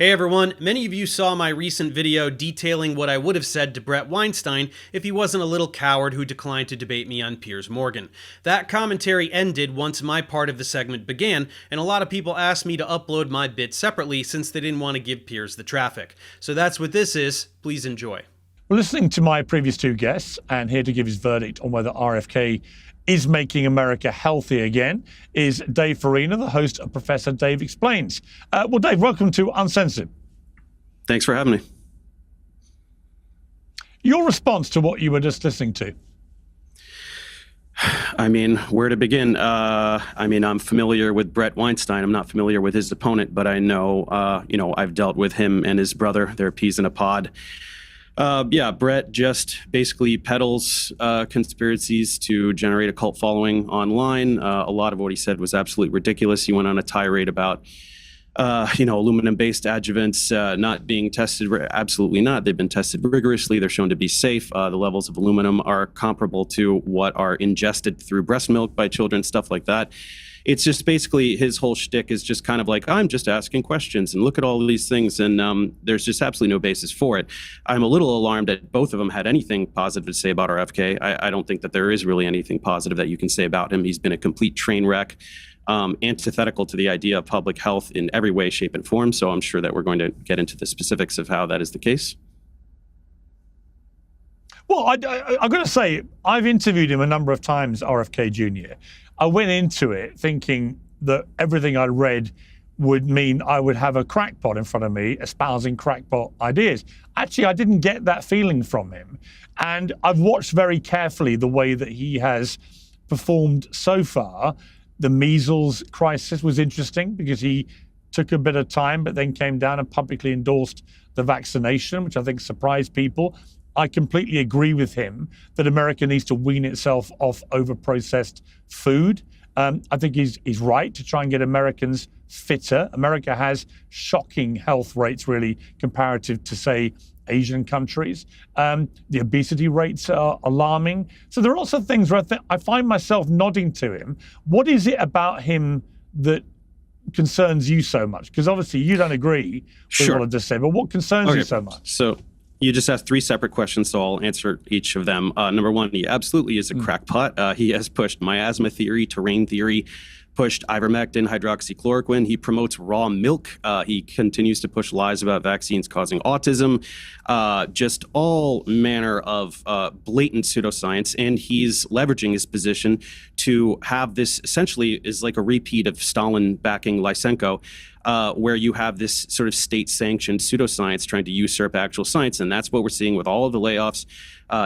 Hey everyone, many of you saw my recent video detailing what I would have said to Bret Weinstein if he wasn't a little coward who declined to debate me on Piers Morgan. That commentary ended once my part of the segment began, and a lot of people asked me to upload my bit separately since they didn't want to give Piers the traffic. So that's what this is. Please enjoy. Well, listening to my previous two guests and here to give his verdict on whether RFK is making America healthy again is Dave Farina, the host of Professor Dave Explains. Well, Dave, welcome to Uncensored. Thanks for having me. Your response to what you were just listening to? I mean, where to begin? I'm familiar with Bret Weinstein. I'm not familiar with his opponent, but I know, I've dealt with him and his brother. They're peas in a pod. Bret just basically peddles conspiracies to generate a cult following online. A lot of what he said was absolutely ridiculous. He went on a tirade about, aluminum-based adjuvants not being tested. Absolutely not. They've been tested rigorously. They're shown to be safe. The levels of aluminum are comparable to what are ingested through breast milk by children, stuff like that. It's just basically his whole shtick is just kind of like, I'm just asking questions and look at all of these things. And there's just absolutely no basis for it. I'm a little alarmed that both of them had anything positive to say about RFK. I don't think that there is really anything positive that you can say about him. He's been a complete train wreck, antithetical to the idea of public health in every way, shape, and form. So I'm sure that we're going to get into the specifics of how that is the case. Well, I've got to say, I've interviewed him a number of times, RFK Jr. I went into it thinking that everything I read would mean I would have a crackpot in front of me espousing crackpot ideas. Actually, I didn't get that feeling from him. And I've watched very carefully the way that he has performed so far. The measles crisis was interesting because he took a bit of time, but then came down and publicly endorsed the vaccination, which I think surprised people. I completely agree with him that America needs to wean itself off over-processed food. I think he's right to try and get Americans fitter. America has shocking health rates, really, comparative to, say, Asian countries. The obesity rates are alarming. So there are lots of things where I find myself nodding to him. What is it about him that concerns you so much? Because obviously you don't agree with what I just said, but what concerns you so much? So you just asked three separate questions, so I'll answer each of them. Number one, he absolutely is a crackpot. He has pushed miasma theory, terrain theory, pushed ivermectin, hydroxychloroquine. He promotes raw milk. He continues to push lies about vaccines causing autism, just all manner of blatant pseudoscience. And he's leveraging his position to have this essentially is like a repeat of Stalin backing Lysenko, where you have this sort of state-sanctioned pseudoscience trying to usurp actual science. And that's what we're seeing with all of the layoffs,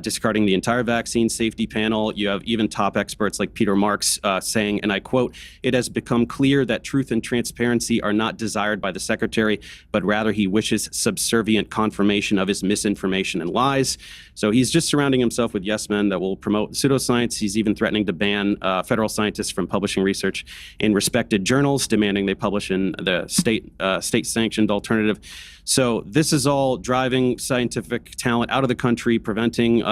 discarding the entire vaccine safety panel. You have even top experts like Peter Marks saying, and I quote, "It has become clear that truth and transparency are not desired by the secretary, but rather he wishes subservient confirmation of his misinformation and lies." So he's just surrounding himself with yes men that will promote pseudoscience. He's even threatening to ban federal scientists from publishing research in respected journals, demanding they publish in the state-sanctioned alternative. So this is all driving scientific talent out of the country, preventing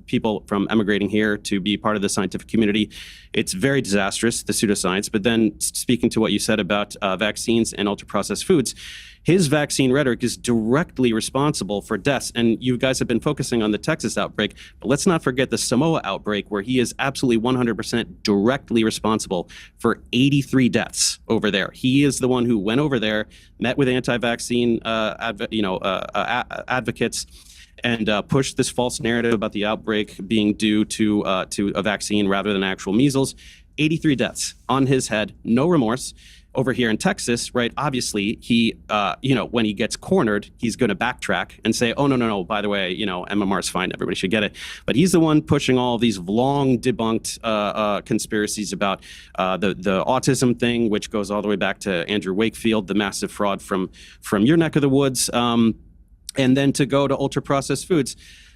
people from emigrating here to be part of the scientific community. It's very disastrous, the pseudoscience. But then speaking to what you said about vaccines and ultra-processed foods, his vaccine rhetoric is directly responsible for deaths. And you guys have been focusing on the Texas outbreak, but let's not forget the Samoa outbreak, where he is absolutely 100% directly responsible for 83 deaths over there. He is the one who went over there, met with anti-vaccine advocates, and pushed this false narrative about the outbreak being due to a vaccine rather than actual measles. 83 deaths on his head, no remorse. Over here in Texas, right, obviously he, when he gets cornered, he's going to backtrack and say, oh, no, by the way, MMR is fine, everybody should get it. But he's the one pushing all these long debunked conspiracies about the autism thing, which goes all the way back to Andrew Wakefield, the massive fraud from your neck of the woods. And then to go to ultra-processed foods.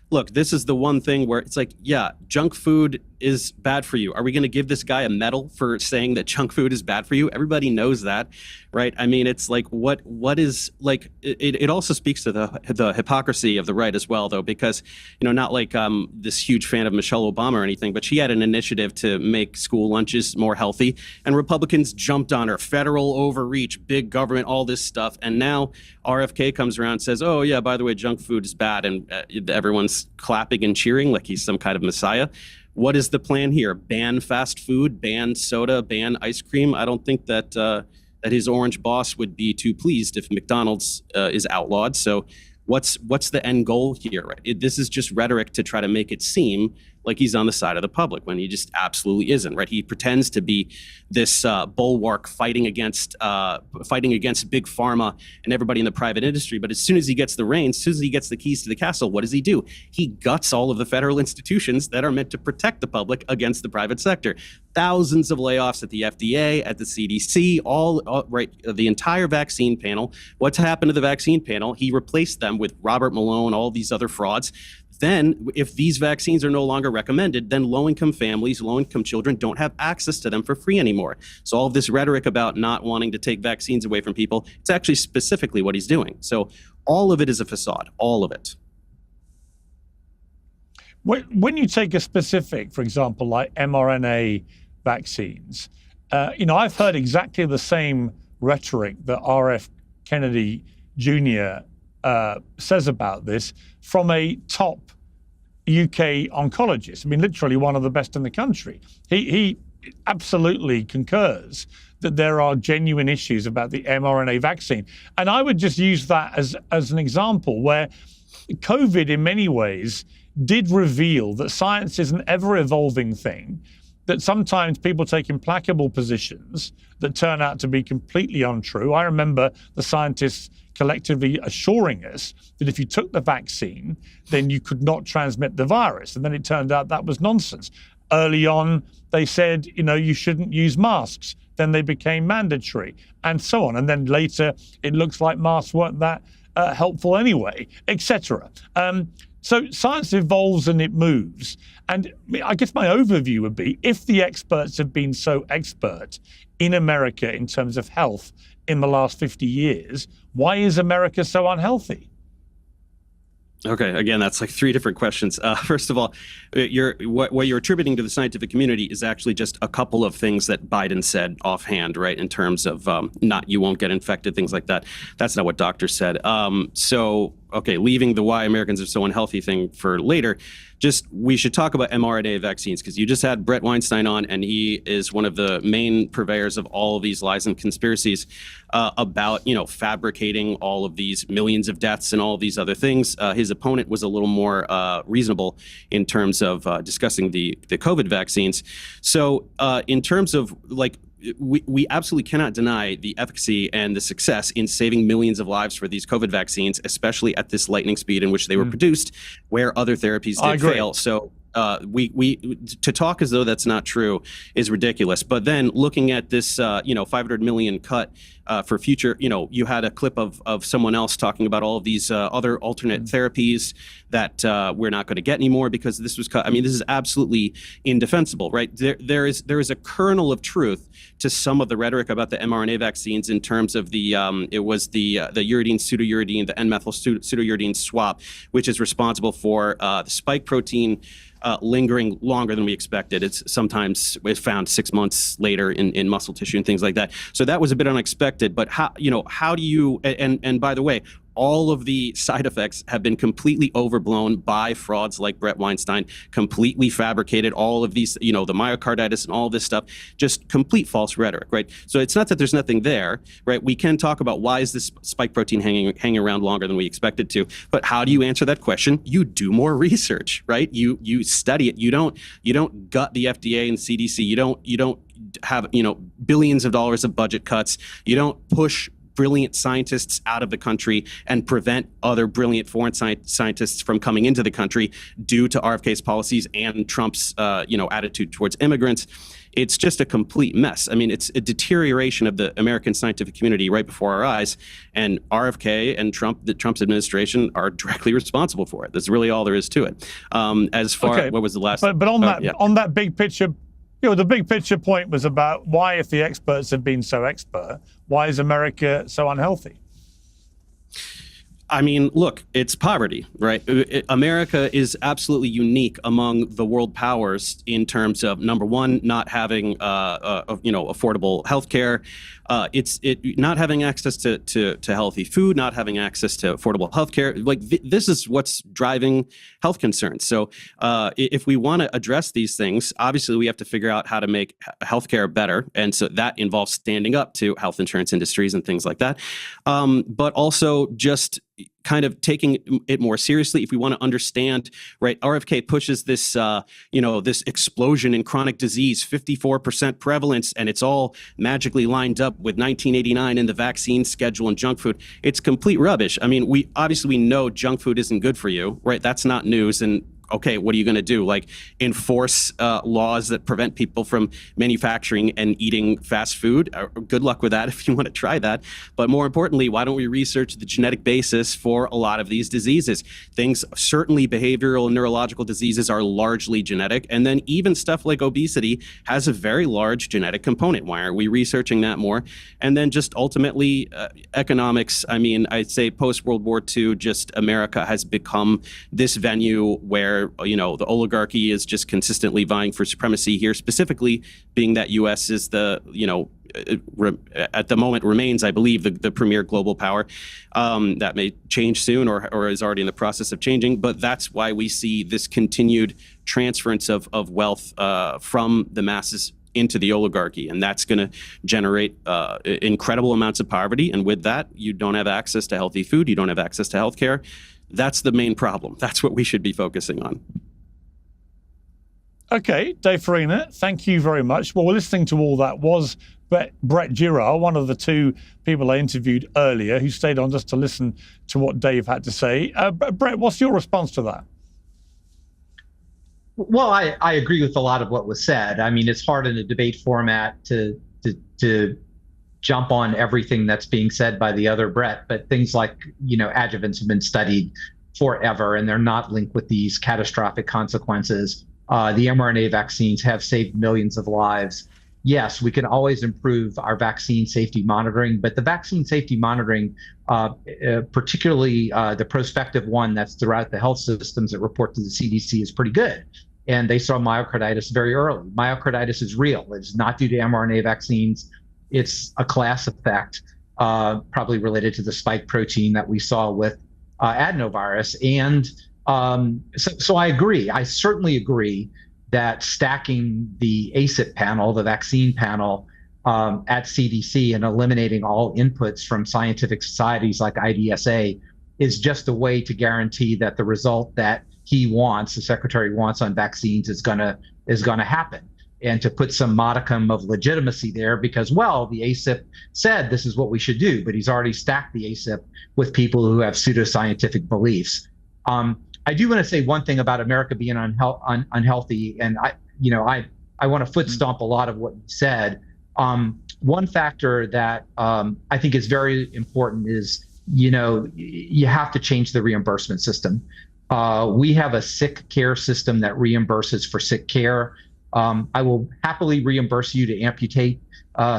Look, this is the one thing where it's like, yeah, junk food is bad for you? Are we going to give this guy a medal for saying that junk food is bad for you? Everybody knows that, right? I mean, it's like what is like it also speaks to the hypocrisy of the right as well, though, because, not like this huge fan of Michelle Obama or anything, but she had an initiative to make school lunches more healthy, and Republicans jumped on her. Federal overreach, big government, all this stuff, and now RFK comes around and says, oh yeah, by the way, junk food is bad, and everyone's clapping and cheering like he's some kind of messiah. What is the plan here? Ban fast food, ban soda, ban ice cream? I don't think that that his orange boss would be too pleased if McDonald's is outlawed. So what's the end goal here? Right? This is just rhetoric to try to make it seem like he's on the side of the public when he just absolutely isn't, right? He pretends to be this bulwark fighting against big pharma and everybody in the private industry. But as soon as he gets the reins, as soon as he gets the keys to the castle, what does he do? He guts all of the federal institutions that are meant to protect the public against the private sector. Thousands of layoffs at the FDA, at the CDC, right, the entire vaccine panel. What's happened to the vaccine panel? He replaced them with Robert Malone, all these other frauds. Then if these vaccines are no longer recommended, then low-income families, low-income children don't have access to them for free anymore. So all of this rhetoric about not wanting to take vaccines away from people, it's actually specifically what he's doing. So all of it is a facade, all of it. When you take a specific, for example, like mRNA vaccines, I've heard exactly the same rhetoric that RF Kennedy Jr. Says about this from a top UK oncologist. I mean, literally one of the best in the country. He absolutely concurs that there are genuine issues about the mRNA vaccine. And I would just use that as an example where COVID in many ways did reveal that science is an ever-evolving thing, that sometimes people take implacable positions that turn out to be completely untrue. I remember the scientists collectively assuring us that if you took the vaccine, then you could not transmit the virus. And then it turned out that was nonsense. Early on, they said, you shouldn't use masks. Then they became mandatory and so on. And then later, it looks like masks weren't that helpful anyway, etc. So science evolves and it moves. And I guess my overview would be, if the experts have been so expert in America in terms of health in the last 50 years, why is America so unhealthy? Okay, again, that's like three different questions. First of all, what you're attributing to the scientific community is actually just a couple of things that Biden said offhand, right? In terms of you won't get infected, things like that. That's not what doctors said. Okay, leaving the why Americans are so unhealthy thing for later, we should talk about mRNA vaccines, because you just had Bret Weinstein on, and he is one of the main purveyors of all of these lies and conspiracies about, fabricating all of these millions of deaths and all of these other things. His opponent was a little more reasonable in terms of discussing the COVID vaccines. So in terms of we absolutely cannot deny the efficacy and the success in saving millions of lives for these COVID vaccines, especially at this lightning speed in which they were produced, where other therapies did fail. So to talk as though that's not true is ridiculous. But then looking at this, 500 million cut for future, you had a clip of someone else talking about all of these other alternate therapies that we're not going to get anymore because this was cut. I mean, this is absolutely indefensible, right? There is a kernel of truth to some of the rhetoric about the mRNA vaccines in terms of the uridine pseudouridine, the N-methyl pseudouridine swap, which is responsible for the spike protein lingering longer than we expected. It's found 6 months later in muscle tissue and things like that. So that was a bit unexpected. But how do you? And by the way, all of the side effects have been completely overblown by frauds like Bret Weinstein, completely fabricated. All of these, the myocarditis and all this stuff, just complete false rhetoric, right? So it's not that there's nothing there, right? We can talk about why is this spike protein hanging around longer than we expected to, but how do you answer that question? You do more research, right? You study it. You don't gut the FDA and CDC. You don't have billions of dollars of budget cuts. You don't push brilliant scientists out of the country and prevent other brilliant foreign scientists from coming into the country due to RFK's policies and Trump's attitude towards immigrants. it's just a complete mess. I mean, it's a deterioration of the American scientific community right before our eyes, and RFK and Trump's administration are directly responsible for it. That's really all there is to it. As far what was the last? But on that big picture, the big picture point was about why, if the experts have been so expert, why is America so unhealthy? I mean, look, it's poverty, right? America is absolutely unique among the world powers in terms of, number one, not having, affordable healthcare. It's not having access to healthy food, not having access to affordable healthcare. Like this is what's driving health concerns. So if we want to address these things, obviously we have to figure out how to make healthcare better, and so that involves standing up to health insurance industries and things like that. But also just kind of taking it more seriously. If we want to understand, right, RFK pushes this, this explosion in chronic disease, 54% prevalence, and it's all magically lined up with 1989 in the vaccine schedule and junk food. It's complete rubbish. I mean, we know junk food isn't good for you, right? That's not news. And okay, what are you going to do? Like enforce laws that prevent people from manufacturing and eating fast food? Good luck with that if you want to try that. But more importantly, why don't we research the genetic basis for a lot of these diseases? Things, certainly behavioral and neurological diseases, are largely genetic. And then even stuff like obesity has a very large genetic component. Why aren't we researching that more? And then just ultimately economics. I mean, I'd say post-World War II, just America has become this venue where the oligarchy is just consistently vying for supremacy here, specifically being that U.S. is the, at the moment remains, I believe, the premier global power. That may change soon or is already in the process of changing. But that's why we see this continued transference of wealth from the masses into the oligarchy. And that's going to generate incredible amounts of poverty. And with that, you don't have access to healthy food. You don't have access to healthcare. That's the main problem. That's what we should be focusing on. Okay, Dave Farina, thank you very much. Well, listening to all that was Bret Girard, one of the two people I interviewed earlier, who stayed on just to listen to what Dave had to say. Bret, what's your response to that? Well, I agree with a lot of what was said. I mean, it's hard in a debate format to jump on everything that's being said by the other Bret, but things like, adjuvants have been studied forever, and they're not linked with these catastrophic consequences. The mRNA vaccines have saved millions of lives. Yes, we can always improve our vaccine safety monitoring, but the vaccine safety monitoring, particularly the prospective one that's throughout the health systems that report to the CDC, is pretty good. And they saw myocarditis very early. Myocarditis is real. It's not due to mRNA vaccines. It's a class effect, probably related to the spike protein that we saw with adenovirus. And so I agree. I certainly agree that stacking the ACIP panel, the vaccine panel, at CDC and eliminating all inputs from scientific societies like IDSA is just a way to guarantee that the result that he wants, the secretary wants on vaccines, is gonna happen. And to put some modicum of legitimacy there because, well, the ACIP said this is what we should do, but he's already stacked the ACIP with people who have pseudoscientific beliefs. I do want to say one thing about America being unhealthy, and I want to foot stomp a lot of what you said. One factor that I think is very important is, you have to change the reimbursement system. We have a sick care system that reimburses for sick care. I will happily reimburse you to amputate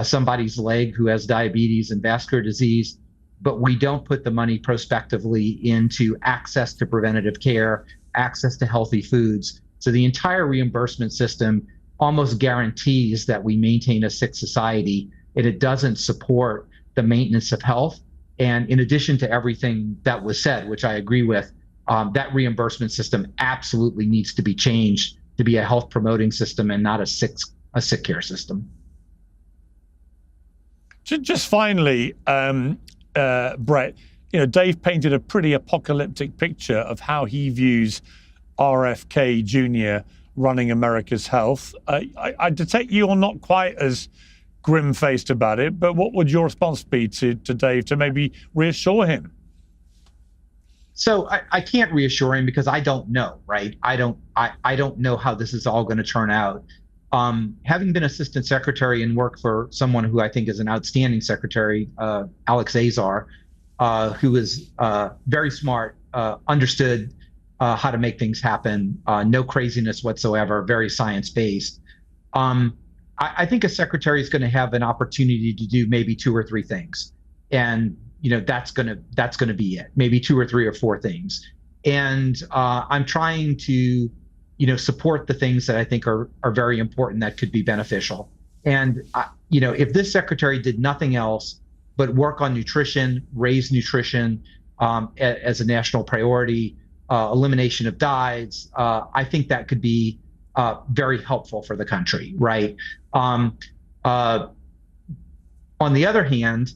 somebody's leg who has diabetes and vascular disease, but we don't put the money prospectively into access to preventative care, access to healthy foods. So the entire reimbursement system almost guarantees that we maintain a sick society, and it doesn't support the maintenance of health. And in addition to everything that was said, which I agree with, that reimbursement system absolutely needs to be changed to be a health promoting system and not a sick care system. Just finally, Bret, Dave painted a pretty apocalyptic picture of how he views RFK Jr. running America's health. I detect you're not quite as grim-faced about it, but what would your response be to Dave to maybe reassure him? So I can't reassure him because I don't know, right? I don't know how this is all going to turn out. Having been assistant secretary and work for someone who I think is an outstanding secretary, Alex Azar, who is very smart, understood how to make things happen, no craziness whatsoever, very science-based. I think a secretary is going to have an opportunity to do maybe 2 or 3 things, and that's gonna be it. Maybe 2 or 3 or 4 things, and I'm trying to support the things that I think are very important that could be beneficial. And if this secretary did nothing else but work on nutrition, raise nutrition as a national priority, elimination of dyes, I think that could be very helpful for the country, right? On the other hand,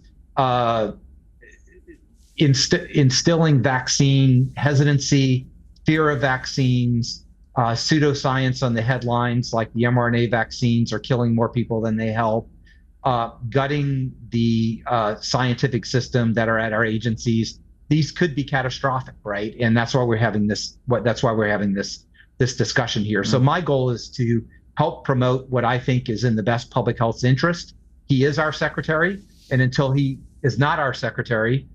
instilling vaccine hesitancy, fear of vaccines, pseudoscience on the headlines, like the mRNA vaccines are killing more people than they help, gutting the scientific system that are at our agencies. These could be catastrophic, right? And that's why we're having this. That's why we're having this discussion here. So my goal is to help promote what I think is in the best public health's interest. He is our secretary, and until he is not our secretary,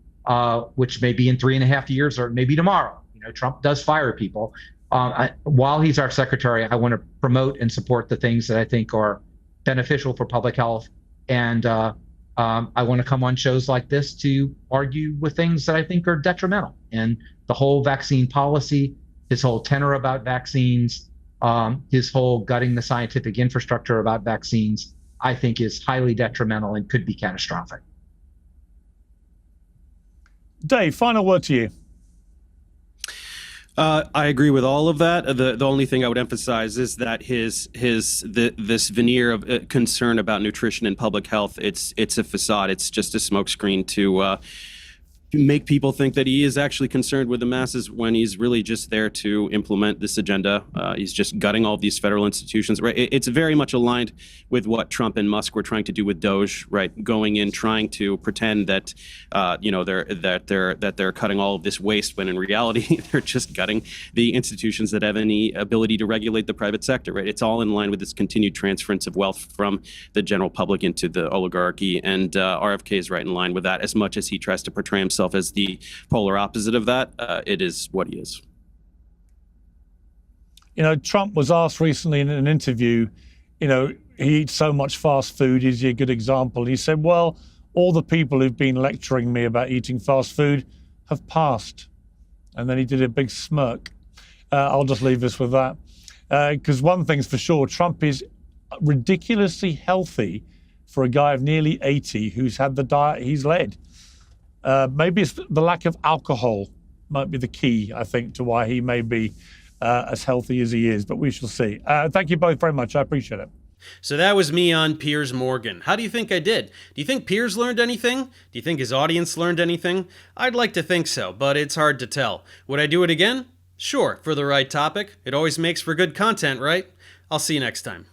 which may be in 3.5 years or maybe tomorrow, Trump does fire people. While he's our secretary, I want to promote and support the things that I think are beneficial for public health, and I want to come on shows like this to argue with things that I think are detrimental. And the whole vaccine policy, his whole tenor about vaccines, his whole gutting the scientific infrastructure about vaccines, I think is highly detrimental and could be catastrophic. Dave, final word to you. I agree with all of that. The only thing I would emphasize is that this veneer of concern about nutrition and public health, it's a facade. It's just a smokescreen to make people think that he is actually concerned with the masses when he's really just there to implement this agenda. He's just gutting all of these federal institutions. Right? It's very much aligned with what Trump and Musk were trying to do with Doge. Right? Going in, trying to pretend that they're cutting all of this waste, when in reality they're just gutting the institutions that have any ability to regulate the private sector. Right? It's all in line with this continued transference of wealth from the general public into the oligarchy, and RFK is right in line with that. As much as he tries to portray himself as the polar opposite of that, it is what he is. Trump was asked recently in an interview, he eats so much fast food, is he a good example? He said, well, all the people who've been lecturing me about eating fast food have passed. And then he did a big smirk. I'll just leave this with that. Because one thing's for sure, Trump is ridiculously healthy for a guy of nearly 80 who's had the diet he's led. Maybe it's the lack of alcohol might be the key, I think, to why he may be as healthy as he is, but we shall see. Thank you both very much. I appreciate it. So that was me on Piers Morgan. How do you think I did? Do you think Piers learned anything? Do you think his audience learned anything? I'd like to think so, but it's hard to tell. Would I do it again? Sure, for the right topic. It always makes for good content, right? I'll see you next time.